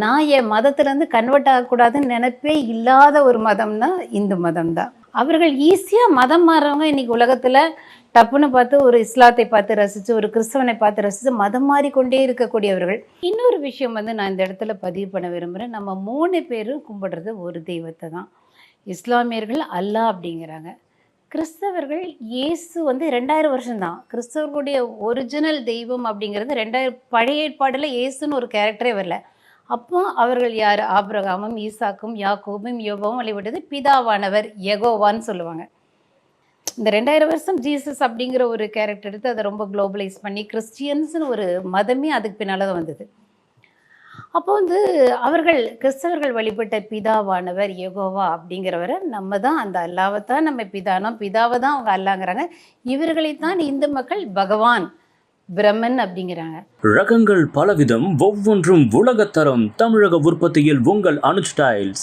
நான் என் மதத்திலேருந்து கன்வெர்ட் ஆகக்கூடாதுன்னு நினைப்பே இல்லாத ஒரு மதம்னா இந்து மதம் தான். அவர்கள் ஈஸியாக மதம் மாறுறவங்க இன்றைக்கி உலகத்தில் டப்புன்னு பார்த்து ஒரு இஸ்லாத்தை பார்த்து ரசித்து, ஒரு கிறிஸ்தவனை பார்த்து ரசித்து மதம் மாறிக்கொண்டே இருக்கக்கூடியவர்கள். இன்னொரு விஷயம் நான் இந்த இடத்துல பதிவு பண்ண விரும்புகிறேன். நம்ம 3 பேரும் கும்பிடுறது ஒரு தெய்வத்தை தான். இஸ்லாமியர்கள் அல்லாஹ் அப்படிங்கிறாங்க. கிறிஸ்தவர்கள் இயேசு 2000 வருஷம்தான். கிறிஸ்தவர்களுடைய ஒரிஜினல் தெய்வம் அப்படிங்கிறது 2000 பழைய ஏற்பாடில் இயேசுன்னு ஒரு கேரக்டரே வரல. அப்போ அவர்கள் யார்? ஆபிரகாமும் ஈசாக்கும் யாக்கோபும் யோபாவும் வழிபட்டது பிதாவானவர் யெகோவான்னு சொல்லுவாங்க. இந்த 2000 வருஷம் ஜீசஸ் அப்படிங்கிற ஒரு கேரக்டர் எடுத்து அதை ரொம்ப குளோபலைஸ் பண்ணி கிறிஸ்டியன்ஸ்னு ஒரு மதமே அதுக்கு பின்னால் தான் வந்தது. அப்போ அவர்கள் கிறிஸ்தவர்கள் வழிபட்ட பிதாவானவர் யெகோவா அப்படிங்கிறவரை நம்ம தான் அந்த அல்லாவை தான் நம்ம பிதானோம், பிதாவை தான் அவங்க அல்லாங்கிறாங்க. இவர்களைத்தான் இந்து மக்கள் பகவான் பிரம்மன் அப்படிங்கிறாங்க. ரகங்கள் பலவிதம், ஒவ்வொன்றும் உலகத்தரம். தமிழக உற்பத்தியில் உங்கள் அனுஜ் டைல்ஸ்.